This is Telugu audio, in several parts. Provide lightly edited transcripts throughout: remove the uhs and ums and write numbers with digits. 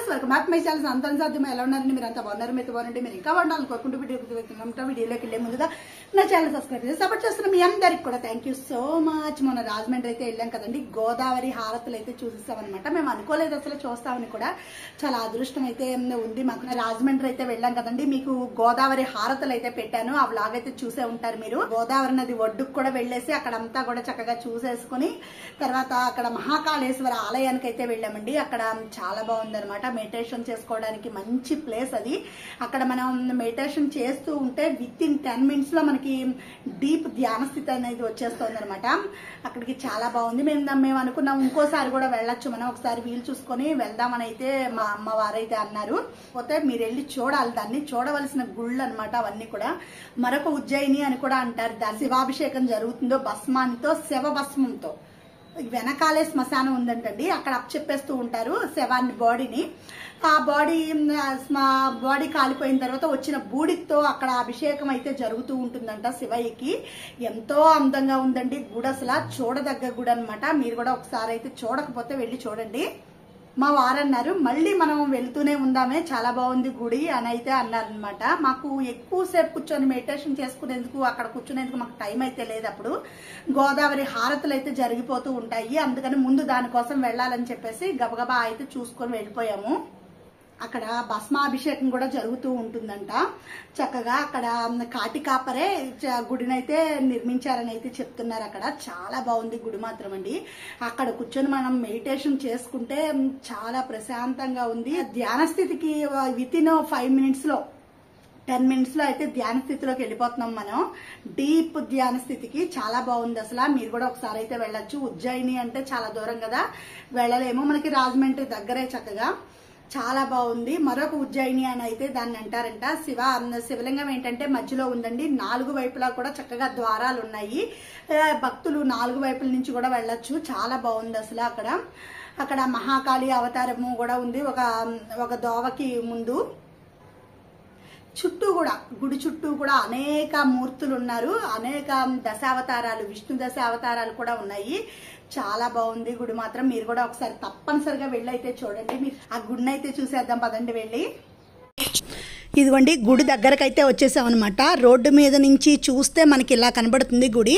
Viewers welcome back my channel సంతాన సాధ్యం ఎలా ఉన్నారండి మీరు అంతా బాగున్నారు మీతో బాగుంటే మీరు ఇంకా బాగుండాలని కోరుకుంటూ వీడియోలోకి వెళ్ళే ముందుగా నా ఛానల్ సబ్స్క్రైబ్ చేసి సపోర్ట్ చేస్తున్న మీ అందరికి కూడా థ్యాంక్ యూ సో మచ్. మొన్న రాజమండ్రి అయితే వెళ్ళాం కదండి, గోదావరి హారతులు అయితే చూసేసామన్నమాట. మేము అనుకోలేదు అసలు చూస్తామని కూడా, చాలా అదృష్టం అయితే ఉంది మాకు. రాజమండ్రి అయితే వెళ్ళాం కదండి, మీకు గోదావరి హారతులు అయితే పెట్టాను, ఆ వ్లాగ్ అయితే చూసే ఉంటారు మీరు. గోదావరి నది ఒడ్డుకు కూడా వెళ్ళేసి అక్కడంతా కూడా చక్కగా చూసేసుకుని తర్వాత అక్కడ మహాకాళేశ్వర ఆలయానికి అయితే వెళ్ళామండి. అక్కడ చాలా బాగుంది అనమాట, మెడిటేషన్ చేసుకోవడానికి మంచి ప్లేస్ అది. అక్కడ మనం మెడిటేషన్ చేస్తూ ఉంటే విత్ ఇన్ 10 minutes లో మనకి డీప్ ధ్యాన స్థితి అనేది వచ్చేస్తుంది అనమాట. అక్కడికి చాలా బాగుంది. మేము అనుకున్నాం ఇంకోసారి కూడా వెళ్ళొచ్చు, మనం ఒకసారి వీలు చూసుకొని వెళ్దామని అయితే మా అమ్మవారు అయితే అన్నారు. పోతే మీరు వెళ్ళి చూడాలి, దాన్ని చూడవలసిన గుళ్ళు అనమాట అవన్నీ కూడా. మరొక ఉజ్జయిని అని కూడా అంటారు, దాని శివాభిషేకం జరుగుతుందో భస్మానితో శవభస్మంతో. వెనకాలే శ్మశానం ఉందంటండి, అక్కడ అప్పచెప్పేస్తూ ఉంటారు శవాన్ని, బాడీని. ఆ బాడీ కాలిపోయిన తర్వాత వచ్చిన బూడితో అక్కడ అభిషేకం అయితే జరుగుతూ ఉంటుందంట శివయ్యకి. ఎంతో అందంగా ఉందండి గుడి, అసలు చూడదగ్గ గుడి అనమాట. మీరు కూడా ఒకసారి అయితే చూడకపోతే వెళ్ళి చూడండి. మా వారన్నారు మళ్ళీ మనం వెళ్తూనే ఉందామే, చాలా బాగుంది గుడి అని అయితే అన్నారనమాట. మాకు ఎక్కువసేపు కూర్చొని మెడిటేషన్ చేసుకునేందుకు అక్కడ కూర్చునేందుకు మాకు టైం అయితే లేదు. అప్పుడు గోదావరి హారతులు అయితే జరిగిపోతూ ఉంటాయి, అందుకని ముందు దానికోసం వెళ్ళాలని చెప్పేసి గబగబా అయితే చూసుకొని వెళ్ళిపోయాము. అక్కడ భస్మాభిషేకం కూడా జరుగుతూ ఉంటుందంట చక్కగా. అక్కడ కాటికాపరే గుడినైతే నిర్మించారని అయితే చెప్తున్నారు. అక్కడ చాలా బాగుంది గుడి మాత్రం అండి. అక్కడ కూర్చొని మనం మెడిటేషన్ చేసుకుంటే చాలా ప్రశాంతంగా ఉంది. ధ్యాన స్థితికి విత్ ఇన్ 5 minutes లో 10 minutes లో అయితే ధ్యాన స్థితిలోకి వెళ్ళిపోతున్నాం మనం, డీప్ ధ్యాన స్థితికి. చాలా బాగుంది అసలు, మీరు కూడా ఒకసారి అయితే వెళ్ళొచ్చు. ఉజ్జయిని అంటే చాలా దూరం కదా, వెళ్ళలేము, మనకి రాజమండ్రి దగ్గరే చక్కగా. చాలా బాగుంది. మరొక ఉజ్జయిని అని అయితే దాన్ని అంటారంట. శివలింగం ఏంటంటే మధ్యలో ఉందండి, 4 వైపులా కూడా చక్కగా ద్వారాలు ఉన్నాయి. భక్తులు 4 వైపుల నుంచి కూడా వెళ్ళొచ్చు. చాలా బాగుంది అసలు. అక్కడ మహాకాళి అవతారము కూడా ఉంది ఒక దోవకి ముందు. చుట్టూ కూడా గుడి చుట్టూ కూడా అనేక మూర్తులు ఉన్నారు, అనేక దశావతారాలు, విష్ణు దశావతారాలు కూడా ఉన్నాయి. చాలా బాగుంది గుడి మాత్రం. మీరు కూడా ఒకసారి తప్పనిసరిగా వెళ్ళి అయితే చూడండి. మీరు ఆ గుడిని అయితే చూసేద్దాం పదండి వెళ్ళి. ఇదిగోండి గుడి దగ్గరకైతే వచ్చేసాం అనమాట. రోడ్డు మీద నుంచి చూస్తే మనకి ఇలా కనబడుతుంది గుడి,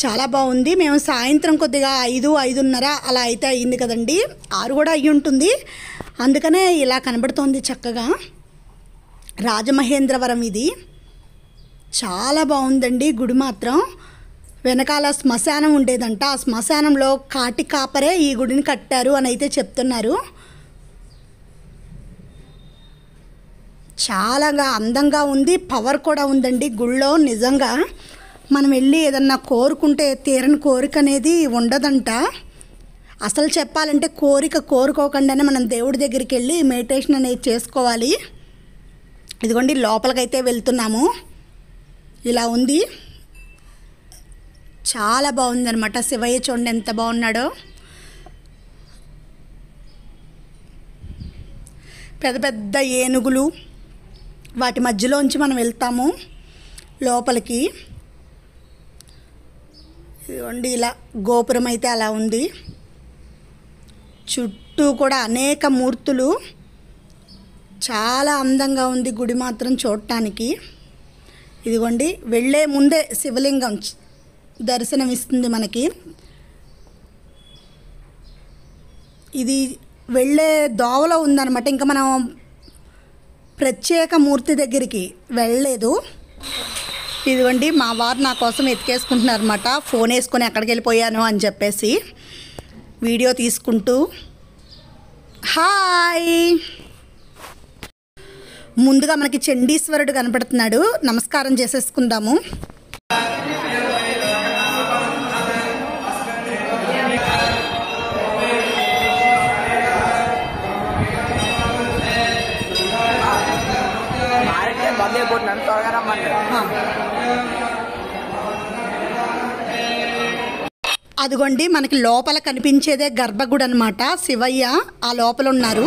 చాలా బాగుంది. మేము సాయంత్రం కొద్దిగా 5-5:30 అలా అయితే అయ్యింది కదండి, 6 కూడా అయ్యి ఉంటుంది, అందుకనే ఇలా కనబడుతోంది చక్కగా. రాజమహేంద్రవరం ఇది, చాలా బాగుందండి గుడి మాత్రం. వెనకాల శ్మశానం ఉండేదంట, ఆ శ్మశానంలో కాటి కాపరే ఈ గుడిని కట్టారు అని అయితే చెప్తున్నారు. చాలా అందంగా ఉంది, పవర్ కూడా ఉందండి గుళ్ళో. నిజంగా మనం వెళ్ళి ఏదన్నా కోరుకుంటే తీరని కోరిక అనేది ఉండదంట. అసలు చెప్పాలంటే కోరుకోకుండానే మనం దేవుడి దగ్గరికి వెళ్ళి మెడిటేషన్ అనేది చేసుకోవాలి. ఇదిగోండి లోపలికైతే వెళ్తున్నాము, ఇలా ఉంది, చాలా బాగుందనమాట. శివయ్య చూడండి ఎంత బాగున్నాడో. పెద్ద పెద్ద ఏనుగులు, వాటి మధ్యలోంచి మనం వెళ్తాము లోపలికి. ఇదిగోండి ఇలా గోపురం అయితే అలా ఉంది, చుట్టూ కూడా అనేక మూర్తులు. చాలా అందంగా ఉంది గుడి మాత్రం చూడటానికి. ఇదిగోండి వెళ్ళే ముందే శివలింగం దర్శనమిస్తుంది మనకి. ఇది వెళ్ళే దోవలో ఉందన్నమాట, ఇంకా మనం ప్రత్యేక మూర్తి దగ్గరికి వెళ్ళలేదు. ఇదిగోండి మా వారు నా కోసం ఎతికేసుకుంటున్నారు అనమాట, ఫోన్ వేసుకొని ఎక్కడికి వెళ్ళిపోయాను అని చెప్పేసి వీడియో తీసుకుంటూ. హాయ్, ముందుగా మనకి చండీశ్వరుడు కనపడుతున్నాడు, నమస్కారం చేసేసుకుందాము. అదిగోండి మనకి లోపల కనిపించేదే గర్భగుడి అనమాట. శివయ్య ఆ లోపల ఉన్నారు.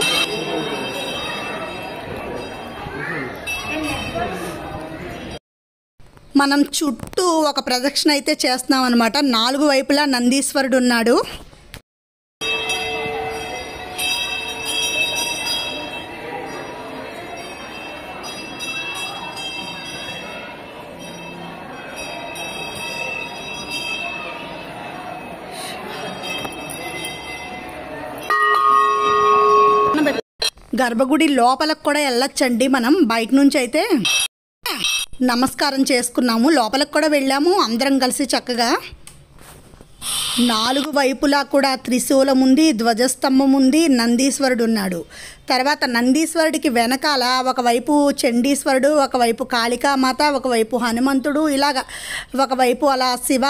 మనం చుట్టూ ఒక ప్రదక్షిణ అయితే చేస్తున్నాం అన్నమాట. 4 వైపులా నందీశ్వరుడు ఉన్నాడు. గర్భగుడి లోపలకు కూడా వెళ్ళొచ్చండి. మనం బయట నుంచి అయితే నమస్కారం చేసుకున్నాము, లోపలికి కూడా వెళ్ళాము అందరం కలిసి చక్కగా. 4 వైపులా కూడా త్రిశూలం ఉంది, ధ్వజస్తంభం ఉంది, నందీశ్వరుడు ఉన్నాడు. తర్వాత నందీశ్వరుడికి వెనకాల ఒకవైపు చండీశ్వరుడు, ఒకవైపు కాళికామాత, ఒకవైపు హనుమంతుడు, ఇలాగా ఒకవైపు అలా శివ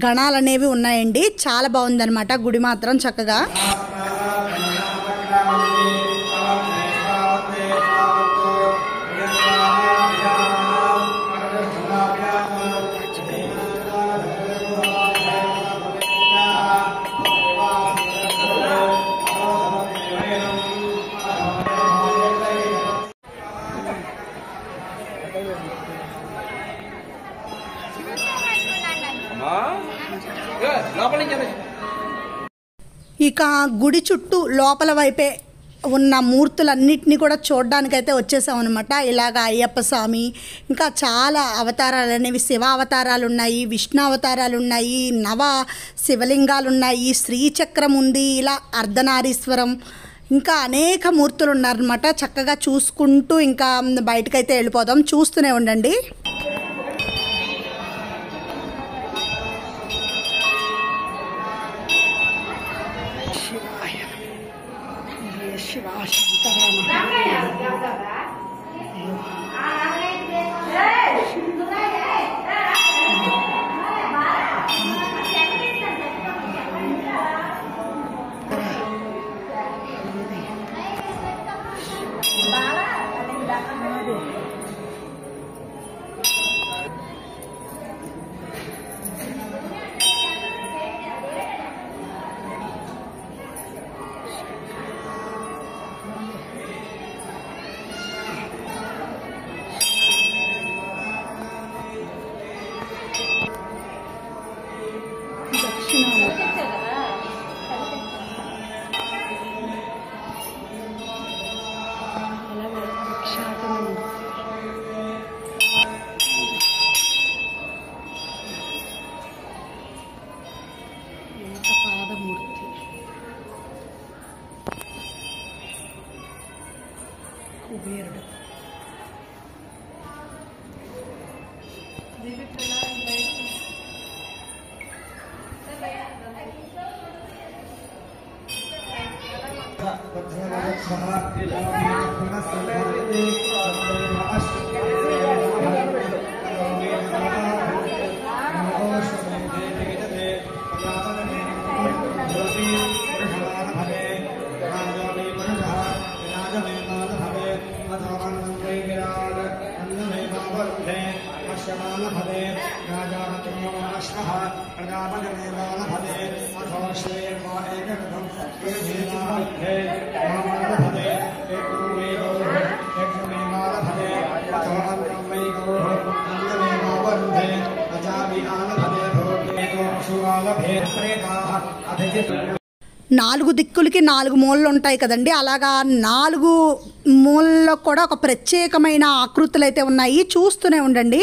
గణాలు అనేవి ఉన్నాయండి. చాలా బాగుందన్నమాట గుడి మాత్రం చక్కగా. ఇక గుడి చుట్టూ లోపల వైపే ఉన్న మూర్తులన్నిటినీ కూడా చూడడానికైతే వచ్చేసాం అనమాట. ఇలాగ అయ్యప్ప స్వామి, ఇంకా చాలా అవతారాలు అనేవి, శివ అవతారాలు ఉన్నాయి, విష్ణు అవతారాలు ఉన్నాయి, నవ శివలింగాలు ఉన్నాయి, శ్రీచక్రం ఉంది, ఇలా అర్ధనారీశ్వరం, ఇంకా అనేక మూర్తులు ఉన్నారనమాట. చక్కగా చూసుకుంటూ ఇంకా బయటకైతే వెళ్ళిపోదాం, చూస్తూనే ఉండండి. కుబేరుడు నాలుగు దిక్కులకి 4 మూలలు ఉంటాయి కదండి. అలాగా 4 మూలల్లో కూడా ఒక ప్రత్యేకమైన ఆకృతులు అయితే ఉన్నాయి. చూస్తూనే ఉండండి.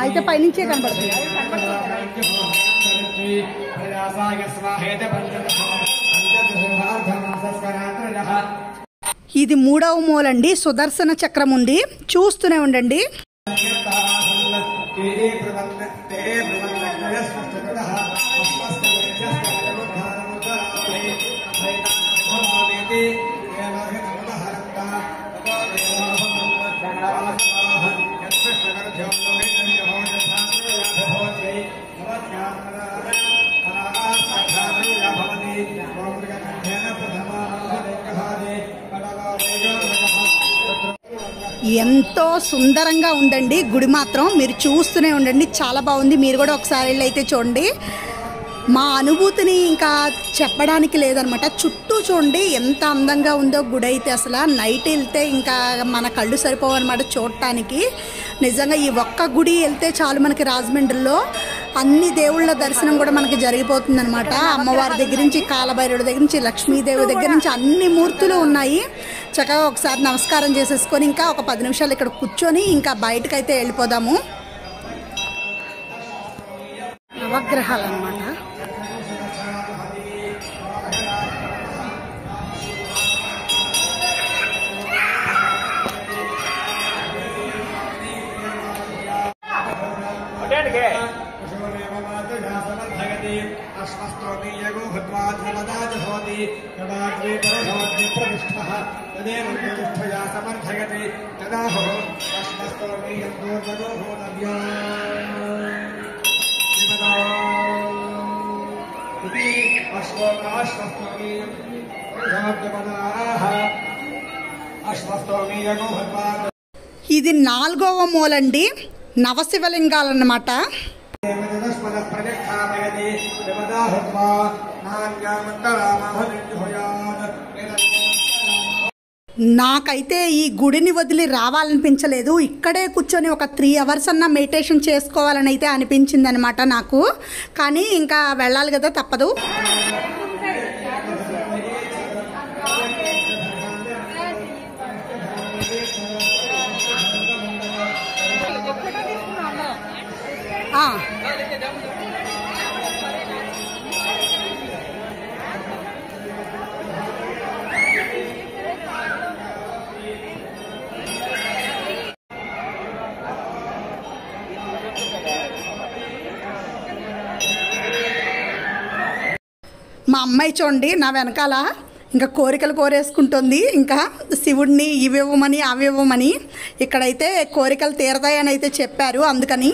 అయితే పైనుంచే కనబడుతుంది. ఇది 3వ మూలండి. సుదర్శన చక్రం ఉంది, చూస్తూనే ఉండండి. ఎంతో సుందరంగా ఉందండి గుడి మాత్రం. మీరు చూస్తూనే ఉండండి, చాలా బాగుంది. మీరు కూడా ఒకసారి వెళ్ళి అయితే చూడండి. మా అనుభూతిని ఇంకా చెప్పడానికి లేదనమాట. చుట్టూ చూడండి ఎంత అందంగా ఉందో గుడి అయితే. అసలు నైట్ వెళ్తే ఇంకా మన కళ్ళు సరిపోవన్నమాట చూడటానికి. నిజంగా ఈ ఒక్క గుడి వెళ్తే చాలు మనకి రాజమండ్రిలో అన్ని దేవుళ్ళ దర్శనం కూడా మనకి జరిగిపోతుంది అనమాట. అమ్మవారి దగ్గర నుంచి, కాలభైరవుడి దగ్గర నుంచి, లక్ష్మీదేవి దగ్గర నుంచి అన్ని మూర్తులు ఉన్నాయి. చక్కగా ఒకసారి నమస్కారం చేసేసుకొని ఇంకా ఒక 10 నిమిషాలు ఇక్కడ కూర్చొని ఇంకా బయటకైతే వెళ్ళిపోదాము. నవగ్రహాలు అన్నమాట. ఇది 4వ మూలండి, నవశివలింగాలన్నమాట. నాకైతే ఈ గుడిని వదిలి రావాలనిపించలేదు. ఇక్కడే కూర్చొని ఒక 3 అవర్స్ అన్న మెడిటేషన్ చేసుకోవాలని అయితే అనిపించింది అనమాట నాకు. కానీ ఇంకా వెళ్ళాలి కదా, తప్పదు. మా అమ్మాయి చూడండి నా వెనకాల ఇంకా కోరికలు కోరేసుకుంటుంది. ఇంకా శివుడిని ఇవి ఇవ్వమని అవి ఇవ్వమని. ఇక్కడైతే కోరికలు తీరతాయని అయితే చెప్పారు, అందుకని.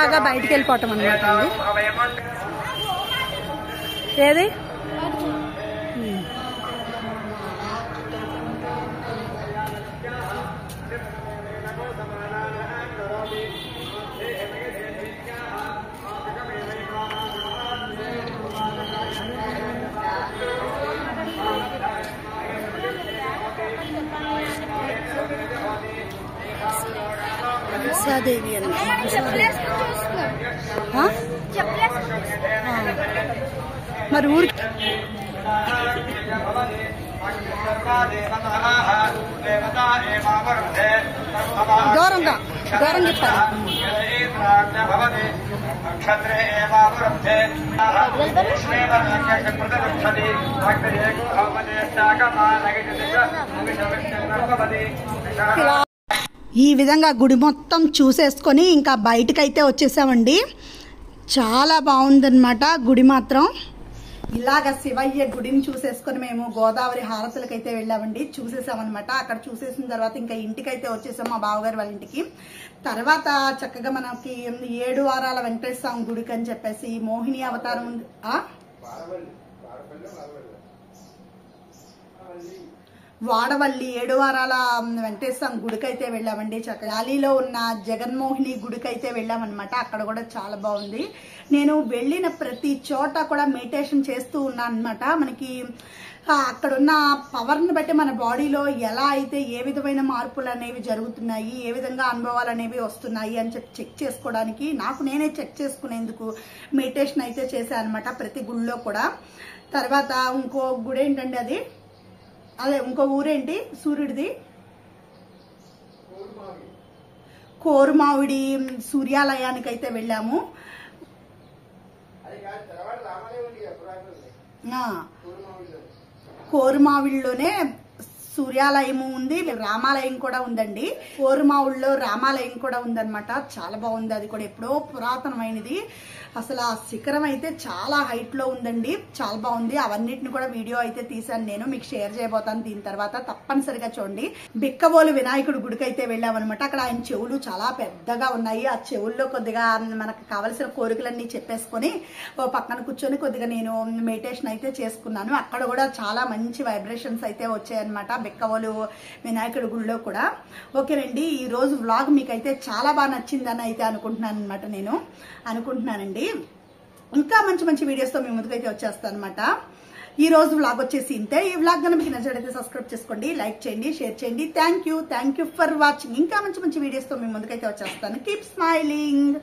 బాగా బయటికి వెళ్ళిపోవటం అన్నమాట. ఏది దేవి అని మరి ఊరికి దూరంగా చెప్పాలి. ఈ విధంగా గుడి మొత్తం చూసేసుకొని ఇంకా బయటకైతే వచ్చేసామండి. చాలా బాగుందన్నమాట గుడి మాత్రం. ఇలాగ శివయ్య గుడిని చూసేసుకొని మేము గోదావరి హారతులకైతే వెళ్ళామండి. చూసేసామన్నమాట. అక్కడ చూసేసిన తర్వాత ఇంకా ఇంటికైతే వచ్చేసాం, మా బావగారు వాళ్ళ ఇంటికి. తర్వాత చక్కగా మనకి 7 వారాల వెంకటేశ్వర స్వామి గుడికి అని చెప్పేసి మోహిని అవతారం ఉంది. వాడవల్లి 7 వారాల వెంకటేశ్వర స్వామి గుడికి అయితే వెళ్ళామండి. చక్కగాలిలో ఉన్న జగన్మోహిని గుడికి అయితే వెళ్ళామన్నమాట. అక్కడ కూడా చాలా బాగుంది. నేను వెళ్ళిన ప్రతి చోట కూడా మెడిటేషన్ చేస్తూ ఉన్నాను అనమాట. మనకి అక్కడున్న పవర్ని బట్టి మన బాడీలో ఎలా అయితే ఏ విధమైన మార్పులు అనేవి జరుగుతున్నాయి, ఏ విధంగా అనుభవాలు అనేవి వస్తున్నాయి అని చెప్పి చెక్ చేసుకోవడానికి నాకు నేనే చెక్ చేసుకునేందుకు మెడిటేషన్ అయితే చేశాను అనమాట ప్రతి గుడిలో కూడా. తర్వాత ఇంకో గుడి ఏంటండి, అదే ఇంకో ఊరేంటి సూర్యుడిది, కోరుమావిడి సూర్యాలయానికి అయితే వెళ్ళాము. కోరుమావిడిలోనే సూర్యాలయము ఉంది, రామాలయం కూడా ఉందండి. కోరుమావుల్లో రామాలయం కూడా ఉందన్నమాట. చాలా బాగుంది. అది కూడా ఎప్పుడో పురాతనమైనది. అసలు ఆ శిఖరం అయితే చాలా హైట్ లో ఉందండి. చాలా బాగుంది. అవన్నిటిని కూడా వీడియో అయితే తీసాను, నేను మీకు షేర్ చేయబోతాను. దీని తర్వాత తప్పనిసరిగా చూడండి. బిక్కవోలు వినాయకుడు గుడికి అయితే వెళ్ళామన్నమాట. అక్కడ ఆయన చెవులు చాలా పెద్దగా ఉన్నాయి. ఆ చెవుల్లో కొద్దిగా మనకు కావలసిన కోరికలన్నీ చెప్పేసుకొని ఓ పక్కన కూర్చొని కొద్దిగా నేను మెడిటేషన్ అయితే చేసుకున్నాను. అక్కడ కూడా చాలా మంచి వైబ్రేషన్స్ అయితే వచ్చాయన్నమాట బిక్కవోలు వినాయకుడి గుడిలో కూడా. ఓకేనండి, ఈ రోజు వ్లాగ్ మీకైతే చాలా బాగా నచ్చిందని అయితే అనుకుంటున్నానండి. ఇంకా మంచి మంచి వీడియోస్తో మీ ముందుకైతే వచ్చేస్తాను అనమాట. ఈ రోజు వ్లాగ్ వచ్చేసి ఇంతే. ఈ వ్లాగ్ కనుక మీకు నచ్చినట్లయితే సబ్స్క్రైబ్ చేసుకోండి, లైక్ చేయండి, షేర్ చేయండి. Thank you for watching. ఇంకా మంచి మంచి వీడియోస్తో మీ ముందుకైతే వచ్చేస్తాను. Keep smiling.